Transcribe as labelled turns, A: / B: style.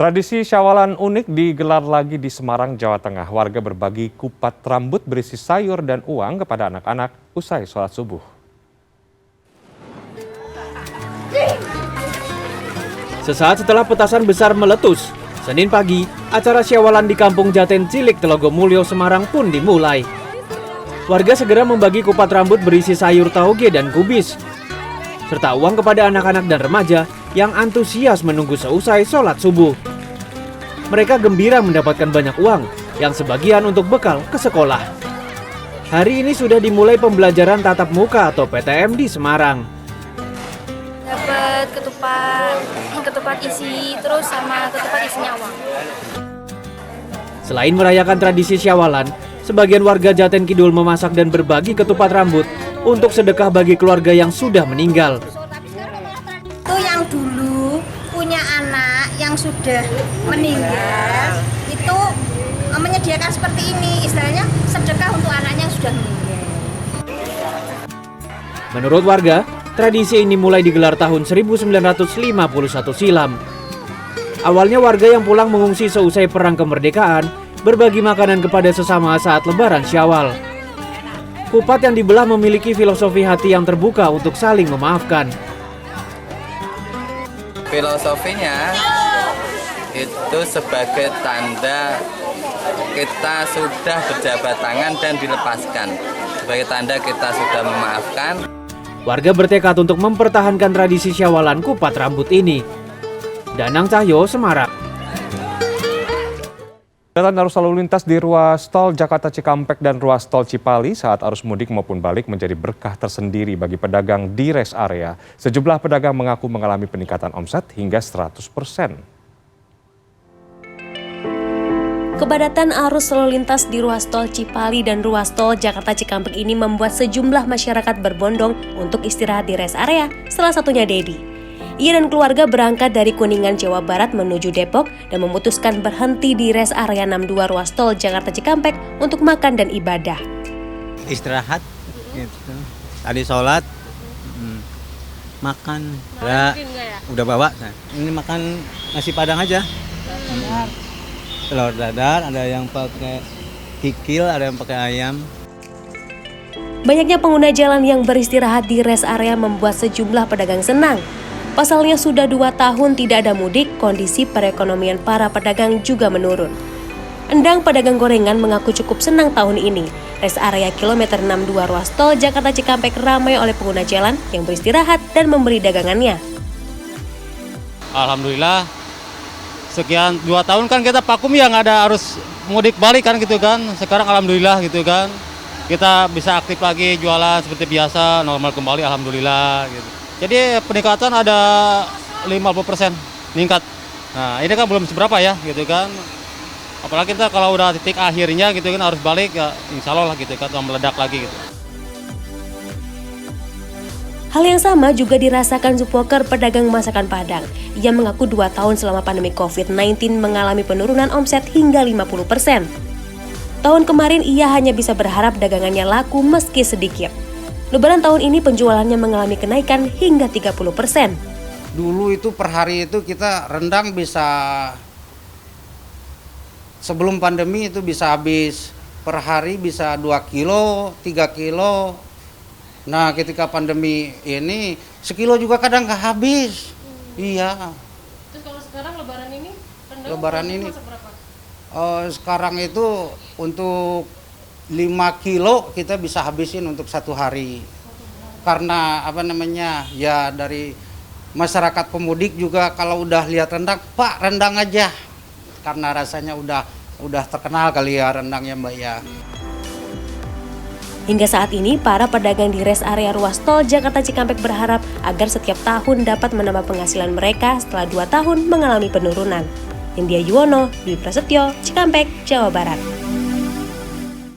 A: Tradisi Syawalan unik digelar lagi di Semarang, Jawa Tengah. Warga berbagi kupat rambut berisi sayur dan uang kepada anak-anak usai sholat subuh.
B: Sesaat setelah petasan besar meletus, Senin pagi, acara Syawalan di Kampung Jaten Cilik, Telogomulyo, Semarang pun dimulai. Warga segera membagi kupat rambut berisi sayur tauge dan kubis, serta uang kepada anak-anak dan remaja yang antusias menunggu seusai sholat subuh. Mereka gembira mendapatkan banyak uang, yang sebagian untuk bekal ke sekolah. Hari ini sudah dimulai pembelajaran tatap muka atau PTM di Semarang.
C: Dapat ketupat isi, terus sama ketupat isinya uang.
B: Selain merayakan tradisi Syawalan, sebagian warga Jaten Kidul memasak dan berbagi ketupat rambut untuk sedekah bagi keluarga yang sudah meninggal.
D: Itu yang dulu punya anak yang sudah meninggal, itu menyediakan seperti ini, istilahnya sedekah untuk anaknya yang sudah meninggal.
B: Menurut warga, tradisi ini mulai digelar tahun 1951 silam. Awalnya warga yang pulang mengungsi seusai Perang Kemerdekaan berbagi makanan kepada sesama saat Lebaran Syawal. Kupat yang dibelah memiliki filosofi hati yang terbuka untuk saling memaafkan.
E: Filosofinya itu sebagai tanda kita sudah berjabat tangan dan dilepaskan. Sebagai tanda kita sudah memaafkan.
B: Warga bertekad untuk mempertahankan tradisi Syawalan kupat rambut ini. Danang Cahyo, Semarang.
A: Kepadatan arus lalu lintas di ruas tol Jakarta Cikampek dan ruas tol Cipali saat arus mudik maupun balik menjadi berkah tersendiri bagi pedagang di rest area. Sejumlah pedagang mengaku mengalami peningkatan omset hingga 100%.
F: Kepadatan arus lalu lintas di ruas tol Cipali dan ruas tol Jakarta Cikampek ini membuat sejumlah masyarakat berbondong untuk istirahat di rest area, salah satunya Dedi. Ia dan keluarga berangkat dari Kuningan, Jawa Barat menuju Depok dan memutuskan berhenti di rest area 62 ruas tol Jakarta Cikampek untuk makan dan ibadah.
G: Istirahat, gitu. Tadi sholat, makan, udah bawa. Ini makan nasi padang aja. Telur dadar, ada yang pakai kikil, ada yang pakai ayam.
F: Banyaknya pengguna jalan yang beristirahat di rest area membuat sejumlah pedagang senang. Pasalnya sudah 2 tahun tidak ada mudik, kondisi perekonomian para pedagang juga menurun. Endang pedagang gorengan mengaku cukup senang tahun ini. Rest area kilometer 62 ruas tol Jakarta Cikampek ramai oleh pengguna jalan yang beristirahat dan membeli dagangannya.
H: Alhamdulillah, sekian 2 tahun kan kita vakum yang ada harus mudik balik kan gitu kan. Sekarang alhamdulillah gitu kan, kita bisa aktif lagi jualan seperti biasa, normal kembali alhamdulillah gitu. Jadi peningkatan ada 50% meningkat. Nah ini kan belum seberapa ya gitu kan. Apalagi kita kalau udah titik akhirnya gitu kan harus balik ya insya Allah lah gitu kan, meledak lagi gitu.
F: Hal yang sama juga dirasakan supporter pedagang masakan Padang. Ia mengaku 2 tahun selama pandemi COVID-19 mengalami penurunan omset hingga 50%. Tahun kemarin ia hanya bisa berharap dagangannya laku meski sedikit. Lebaran tahun ini penjualannya mengalami kenaikan hingga 30%.
I: Dulu itu per hari itu kita rendang bisa, sebelum pandemi itu bisa habis per hari bisa 2 kilo, 3 kilo. Nah ketika pandemi ini sekilo juga kadang nggak habis. Iya.
C: Terus kalau sekarang lebaran ini rendang masak berapa?
I: Sekarang itu untuk 5 kilo kita bisa habisin untuk 1 hari. Karena ya dari masyarakat pemudik juga kalau udah lihat rendang, Pak rendang aja. Karena rasanya udah terkenal kali ya rendangnya Mbak ya.
F: Hingga saat ini, para pedagang di rest area ruas tol Jakarta Cikampek berharap agar setiap tahun dapat menambah penghasilan mereka setelah 2 tahun mengalami penurunan. India Yuwono, Dwi Prasetyo, Cikampek, Jawa Barat.